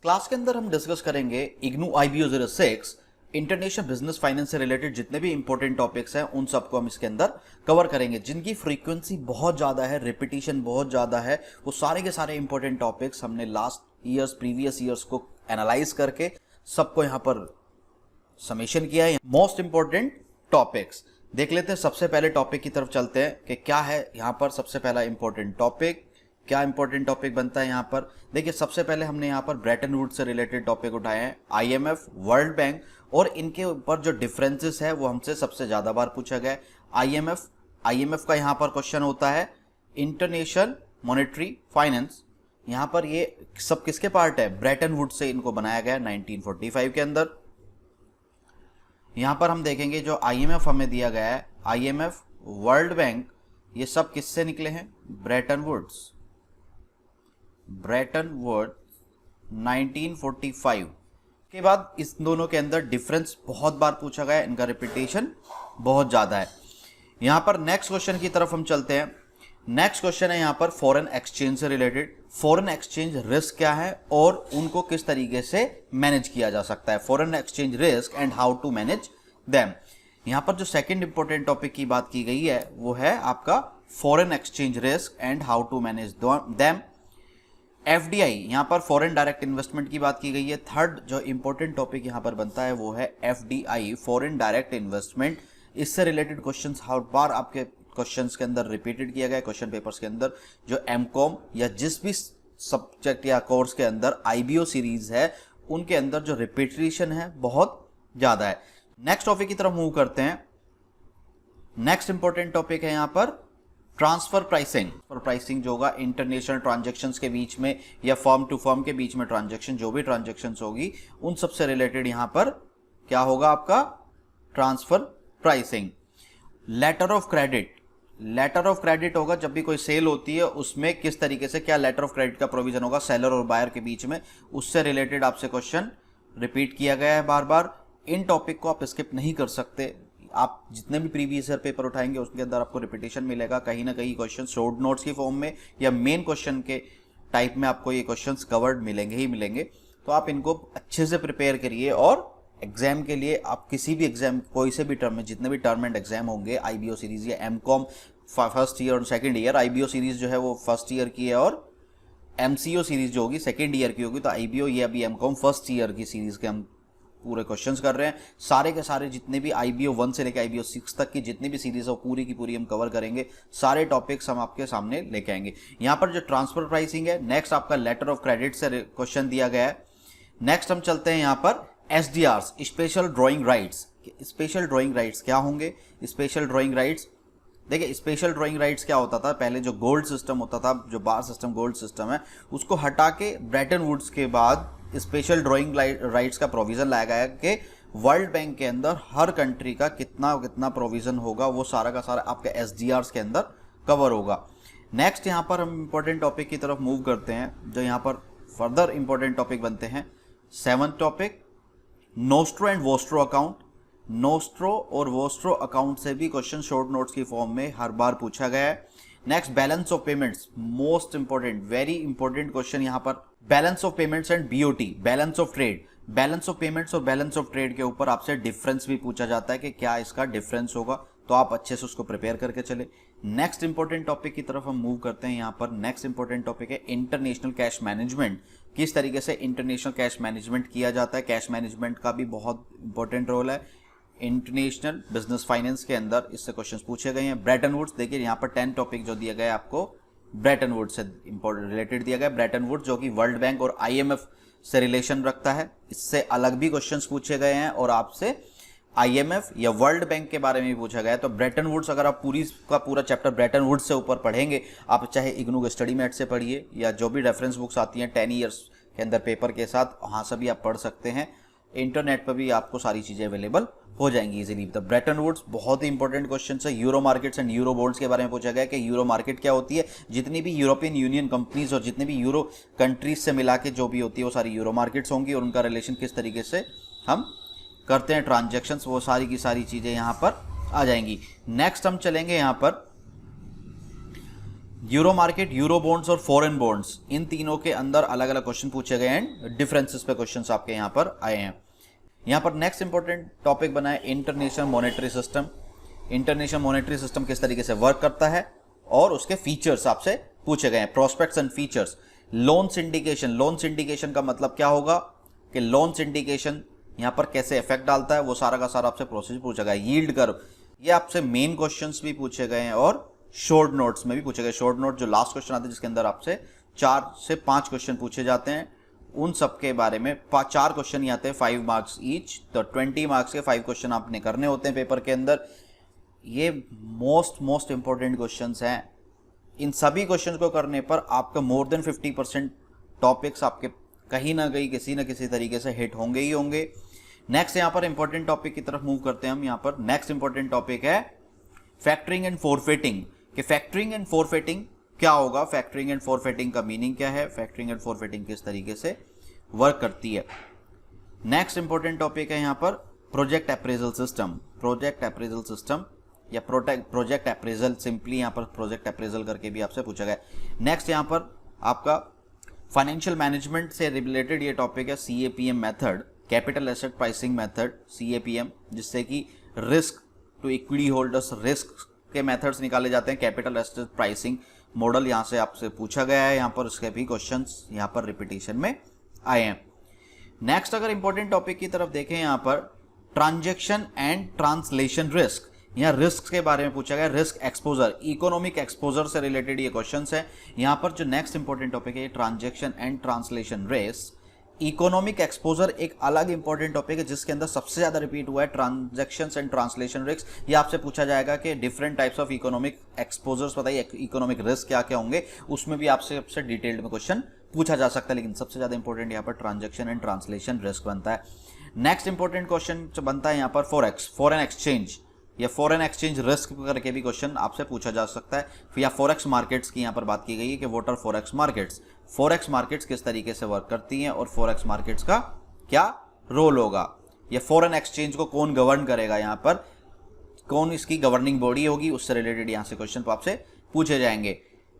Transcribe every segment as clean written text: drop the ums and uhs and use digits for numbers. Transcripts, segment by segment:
Class के अंदर हम डिस्कस करेंगे IGNOU IBO 06 international business finance से रिलेटेड जितने भी इंपॉर्टेंट टॉपिक्स हैं उन सबको हम इसके अंदर कवर करेंगे, जिनकी फ्रीक्वेंसी बहुत ज़्यादा है, रिपीटिशन बहुत ज़्यादा है। वो सारे के सारे इंपॉर्टेंट टॉपिक्स हमने लास्ट ईयर्स प्रीवियस ईयर्स को एनालाइज करके सबको यहाँ पर समेशन किया है। मोस्ट इंपॉर्टेंट टॉपिक्स देख लेते हैं। सबसे पहले टॉपिक की तरफ चलते हैं कि क्या है यहाँ पर सबसे पहला इंपॉर्टेंट टॉपिक, क्या इंपॉर्टेंट टॉपिक बनता है यहाँ पर। देखिए सबसे पहले हमने यहाँ पर ब्रेटन वुड्स से रिलेटेड टॉपिक उठाए हैं, IMF, वर्ल्ड बैंक, और इनके ऊपर जो डिफरेंसेस है वो हमसे सबसे ज्यादा बार पूछा गया है। IMF का यहाँ पर क्वेश्चन होता है इंटरनेशनल मॉनेटरी फाइनेंस। यहाँ पर ये सब किसके पार्ट है, ब्रेटन वुड्स से इनको बनाया गया 1945 के अंदर। यहाँ पर हम देखेंगे जो IMF हमें दिया गया है, IMF, वर्ल्ड बैंक, ये सब किससे निकले हैं, ब्रेटन वुड्स 1945 के बाद। इस दोनों के अंदर डिफरेंस बहुत बार पूछा गया है, इनका रिपीटेशन बहुत ज्यादा है। यहां पर नेक्स्ट क्वेश्चन की तरफ हम चलते हैं। नेक्स्ट क्वेश्चन है यहां पर फॉरेन एक्सचेंज से रिलेटेड। फॉरेन एक्सचेंज रिस्क क्या है और उनको किस तरीके से मैनेज किया जा सकता है, foreign exchange risk and how to manage them. यहां पर जो सेकंड इंपॉर्टेंट टॉपिक की बात की गई है वो है आपका foreign exchange risk and how to manage them. FDI यहां पर फॉरेन डायरेक्ट इन्वेस्टमेंट की बात की गई है। थर्ड जो इंपॉर्टेंट टॉपिक यहां पर बनता है वो है FDI, फॉरेन डायरेक्ट इन्वेस्टमेंट। इससे रिलेटेड क्वेश्चंस हर बार आपके क्वेश्चंस के अंदर रिपीटेड किया गया है क्वेश्चन पेपर्स के अंदर। जो MCOM या जिस भी सब्जेक्ट या कोर्स के अंदर IBO सीरीज है उनके अंदर जो रिपीटेशन है बहुत ज्यादा है। नेक्स्ट टॉपिक की तरफ मूव करते हैं। नेक्स्ट इंपॉर्टेंट टॉपिक है यहां पर ट्रांसफर प्राइसिंग। और प्राइसिंग जो होगा इंटरनेशनल ट्रांजैक्शंस के बीच में या फर्म टू फर्म के बीच में ट्रांजैक्शन, जो भी ट्रांजैक्शंस होगी उन सब से रिलेटेड यहां पर क्या होगा आपका transfer pricing. Letter of credit, letter of credit होगा जब भी कोई सेल होती है उसमें किस तरीके से क्या लेटर ऑफ क्रेडिट का प्रोविजन होगा सेलर और बायर के बीच में, उससे रिलेटेड आपसे क्वेश्चन रिपीट किया गया है बार बार। इन टॉपिक को आप स्किप नहीं कर सकते। आप जितने भी प्रीवियस ईयर पेपर उठाएंगे उसके अंदर आपको रिपीटेशन मिलेगा, कहीं ना कहीं क्वेश्चन शॉर्ट नोट्स की फॉर्म में या मेन क्वेश्चन के टाइप में आपको ये क्वेश्चंस कवर्ड मिलेंगे ही मिलेंगे। तो आप इनको अच्छे से प्रिपेयर करिए और एग्जाम के लिए आप किसी भी एग्जाम कोई से भी टर्म में जितने भी टर्म एंड एग्जाम होंगे IBO सीरीज या MCOM फर्स्ट ईयर और सेकेंड ईयर, IBO सीरीज जो है वो फर्स्ट ईयर की है और MCO सीरीज जो होगी सेकेंड ईयर की होगी। तो IBO ये अभी MCOM फर्स्ट ईयर की सीरीज के हम पूरे क्वेश्चंस कर रहे हैं। सारे के सारे जितने भी IBO 1 से लेकर IBO 6 तक की जितनी भी सीरीज है पूरी की पूरी हम कवर करेंगे। सारे टॉपिक्स हम आपके सामने लेके आएंगे। यहां पर जो ट्रांसफर प्राइसिंग है, नेक्स्ट आपका लेटर ऑफ क्रेडिट से क्वेश्चन दिया गया है। नेक्स्ट हम चलते हैं यहां पर SDRs, special drawing rights. Special drawing rights क्या होंगे, स्पेशल ड्रॉइंग राइट्स देखिए स्पेशल ड्रॉइंग राइट्स क्या होता था, पहले जो गोल्ड सिस्टम होता था, जो बार सिस्टम गोल्ड सिस्टम है उसको हटा के ब्रेटन वुड्स के बाद स्पेशल ड्रॉइंग राइट्स का प्रोविजन लाया गया कि वर्ल्ड बैंक के अंदर हर कंट्री का कितना कितना प्रोविजन होगा वो सारा का सारा आपके SDRs के अंदर कवर होगा। नेक्स्ट यहाँ पर हम इंपॉर्टेंट टॉपिक की तरफ मूव करते हैं, जो यहाँ पर फर्दर इंपॉर्टेंट टॉपिक बनते हैं। 7th topic nostro and vostro account. Nostro और वोस्ट्रो अकाउंट से भी क्वेश्चन शॉर्ट नोट्स की फॉर्म में हर बार पूछा गया है। Next balance of payments, most important very important question यहां पर। Balance of payments and BOT, balance of trade. Balance of payments और बैलेंस ऑफ ट्रेड के ऊपर आपसे डिफरेंस भी पूछा जाता है कि क्या इसका डिफरेंस होगा, तो आप अच्छे से उसको प्रिपेयर करके चले। नेक्स्ट इंपॉर्टेंट टॉपिक की तरफ हम मूव करते हैं। यहां पर नेक्स्ट इंपॉर्टेंट टॉपिक है इंटरनेशनल कैश मैनेजमेंट। किस तरीके से इंटरनेशनल कैश मैनेजमेंट किया जाता है, कैश मैनेजमेंट का भी बहुत इंपॉर्टेंट रोल है इंटरनेशनल बिजनेस फाइनेंस के अंदर। इससे क्वेश्चंस पूछे गए हैं। ब्रेटन वुड्स, देखिए यहाँ पर 10 टॉपिक जो दिया गया है आपको ब्रेटन वुड्स से इंपॉर्टेंट रिलेटेड दिया गया है। ब्रेटन वुड्स जो कि वर्ल्ड बैंक और IMF से रिलेशन रखता है, इससे अलग भी क्वेश्चंस पूछे गए हैं और आपसे IMF या वर्ल्ड बैंक के बारे में भी पूछा गया है। तो ब्रेटन वुड्स अगर आप पूरी का पूरा चैप्टर ब्रेटन वुड्स से ऊपर पढ़ेंगे, आप चाहे इग्नू के स्टडी मैट से पढ़िए या जो भी रेफरेंस बुक्स आती हैं 10 ईयर्स के अंदर पेपर के साथ, वहां से भी आप पढ़ सकते हैं। इंटरनेट पर भी आपको सारी चीजें अवेलेबल हो जाएंगी इजीली। द ब्रेटन वुड्स बहुत ही इंपॉर्टेंट क्वेश्चन है। Euro markets and euro bonds के बारे में पूछा गया कि यूरो मार्केट क्या होती है। जितनी भी यूरोपियन यूनियन कंपनीज और जितनी भी यूरो कंट्रीज से मिला के जो भी होती है वो सारी यूरो मार्केट्स होंगी और उनका रिलेशन किस तरीके से हम करते हैं ट्रांजेक्शन्स, वो सारी की सारी चीजें यहाँ पर आ जाएंगी। नेक्स्ट हम चलेंगे यहाँ पर यूरो मार्केट, यूरो बॉन्ड्स और फॉरेन बॉन्ड्स, इन तीनों के अंदर अलग अलग क्वेश्चन पूछे गए एंड डिफरेंसेस पे क्वेश्चंस आपके यहाँ पर आए हैं। यहाँ पर नेक्स्ट इंपॉर्टेंट टॉपिक बना है international monetary system. International monetary system किस तरीके से वर्क करता है और उसके फीचर्स आपसे पूछे गए हैं, prospects and features. Loan syndication, loan syndication का मतलब क्या होगा कि लोन सिंडिकेशन यहाँ पर कैसे इफेक्ट डालता है, वो सारा का सारा आपसे प्रोसेस पूछा गया है। यील्ड कर्व, ये आपसे मेन क्वेश्चंस भी पूछे गए हैं और शॉर्ट नोट्स में भी पूछे गए। शॉर्ट नोट जो लास्ट क्वेश्चन आते हैं जिसके अंदर आपसे 4 से 5 क्वेश्चन पूछे जाते हैं, उन सब के बारे में 4 क्वेश्चन ही आते हैं 5 मार्क्स ईच, तो 20 मार्क्स के 5 क्वेश्चन आपने करने होते हैं पेपर के अंदर। ये मोस्ट इंपॉर्टेंट क्वेश्चंस हैं। इन सभी क्वेश्चंस को करने पर आपका मोर देन 50% टॉपिक्स आपके कहीं ना कहीं किसी न किसी तरीके से हिट होंगे ही होंगे। नेक्स्ट यहाँ पर इंपॉर्टेंट टॉपिक की तरफ मूव करते हैं हम। यहाँ पर नेक्स्ट इंपॉर्टेंट टॉपिक है फैक्टरिंग एंड फॉरफिटिंग। कि फैक्टरिंग एंड फॉरफिटिंग क्या होगा, फैक्टरिंग एंड फॉरफिटिंग का मीनिंग क्या है, फैक्टरिंग एंड फॉरफिटिंग किस तरीके से वर्क करती है। नेक्स्ट इंपॉर्टेंट टॉपिक है यहाँ पर project appraisal system. Project appraisal system या प्रोजेक्ट अप्रेजल, सिंपली यहाँ पर प्रोजेक्ट अप्रेजल करके भी आपसे पूछा गया। नेक्स्ट यहाँ पर आपका फाइनेंशियल मैनेजमेंट से रिलेटेड ये टॉपिक है CAPM method, capital asset pricing method, CAPM, जिससे कि risk to equity holders risk के मेथड्स निकाले जाते हैं। कैपिटल एसेट प्राइसिंग मॉडल यहाँ से आपसे पूछा गया है, यहाँ पर उसके भी क्वेश्चंस यहाँ पर रिपीटेशन में आए हैं। नेक्स्ट अगर इंपॉर्टेंट टॉपिक की तरफ देखें, यहाँ पर ट्रांजैक्शन एंड ट्रांसलेशन रिस्क, यहाँ रिस्क के बारे में पूछा गया। रिस्क एक्सपोजर, इकोनॉमिक एक्सपोजर से रिलेटेड ये क्वेश्चंस है। यहाँ पर जो नेक्स्ट इंपॉर्टेंट टॉपिक है transaction and translation risk. Economic exposure एक अलग इंपॉर्टेंट टॉपिक है जिसके अंदर सबसे ज्यादा रिपीट हुआ है ट्रांजैक्शंस एंड ट्रांसलेशन रिस्क। ये आपसे पूछा जाएगा कि different types of economic exposures बताइए, इकोनॉमिक रिस्क क्या क्या होंगे, उसमें भी आपसे सबसे डिटेल्ड में क्वेश्चन पूछा जा सकता है, लेकिन सबसे ज्यादा इंपॉर्टेंट यहाँ पर ट्रांजैक्शन एंड ट्रांसलेशन रिस्क बनता है। नेक्स्ट इंपॉर्टेंट क्वेश्चन बनता है यहाँ पर फॉरेक्स, फॉरेन एक्सचेंज या फॉरेन एक्सचेंज रिस्क करके भी क्वेश्चन आपसे पूछा जा सकता है। या फॉरेक्स मार्केट्स की यहाँ पर बात की गई है कि what are forex markets, forex markets किस तरीके से वर्क करती हैं और फॉरेक्स मार्केट्स का क्या रोल होगा, या फॉरेन एक्सचेंज को कौन गवर्न करेगा, यहाँ पर कौन इसकी गवर्निंग बॉडी होगी, उससे रिलेटेड यहाँ से क्वेश्चन आपसे पूछे जाएंगे।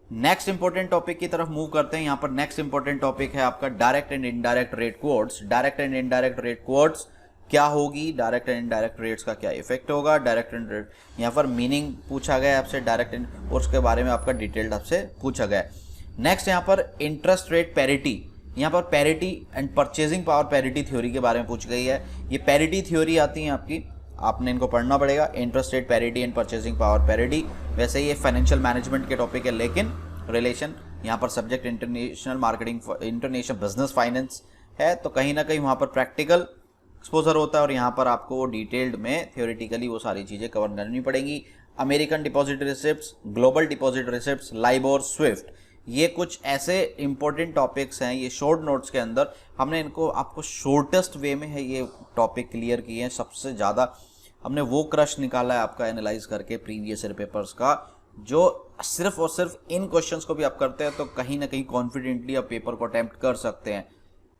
नेक्स्ट इंपॉर्टेंट टॉपिक की तरफ मूव करते हैं। यहाँ पर नेक्स्ट इंपॉर्टेंट टॉपिक है आपका direct and indirect rate codes. Direct and indirect rate codes क्या होगी, डायरेक्ट एंड इनडायरेक्ट रेट्स का क्या इफेक्ट होगा, डायरेक्ट एंड रेट, यहाँ पर मीनिंग पूछा गया है आपसे डायरेक्ट एंड, और उसके बारे में आपका डिटेल्ड आपसे पूछा गया है। नेक्स्ट यहाँ पर इंटरेस्ट रेट पैरिटी, यहाँ पर parity and purchasing power parity theory के बारे में पूछ गई है। ये पैरिटी थ्योरी आती है आपकी, आपने इनको पढ़ना पड़ेगा, interest rate parity and purchasing power parity. वैसे ये फाइनेंशियल मैनेजमेंट के टॉपिक है, लेकिन रिलेशन यहाँ पर subject international marketing, international business finance है, तो कहीं ना कहीं वहाँ पर प्रैक्टिकल एक्सपोजर होता है और यहाँ पर आपको डिटेल्ड में थ्योरेटिकली वो सारी चीज़ें कवर करनी पड़ेंगी। American deposit receipts, global deposit receipts, LIBOR, Swift, ये कुछ ऐसे इंपॉर्टेंट टॉपिक्स हैं। ये शॉर्ट नोट्स के अंदर हमने इनको आपको शॉर्टेस्ट वे में है ये टॉपिक क्लियर किए हैं। सबसे ज़्यादा हमने वो क्रश निकाला है आपका एनालाइज करके प्रीवियस ईयर पेपर्स का, जो सिर्फ और सिर्फ इन क्वेश्चंस को भी आप करते हैं तो कहीं ना कहीं कॉन्फिडेंटली आप पेपर को अटेम्प्ट कर सकते हैं।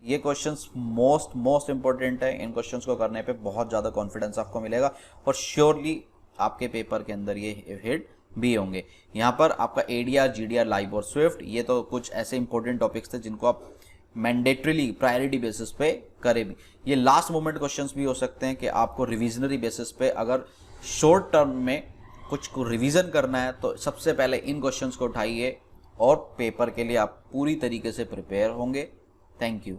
ये क्वेश्चंस मोस्ट इंपॉर्टेंट है, इन क्वेश्चंस को करने पे बहुत ज़्यादा कॉन्फिडेंस आपको मिलेगा और श्योरली आपके पेपर के अंदर ये हिट भी होंगे। यहाँ पर आपका ADR, GDR, लाइबोर, स्विफ्ट, ये तो कुछ ऐसे इंपॉर्टेंट टॉपिक्स थे जिनको आप मैंडेटरीली प्रायोरिटी बेसिस पे करें भी। ये लास्ट मोमेंट क्वेश्चंस भी हो सकते हैं कि आपको रिविजनरी बेसिस पे अगर शॉर्ट टर्म में कुछ को रिवीजन करना है तो सबसे पहले इन क्वेश्चंस को उठाइए और पेपर के लिए आप पूरी तरीके से प्रिपेयर होंगे। Thank you.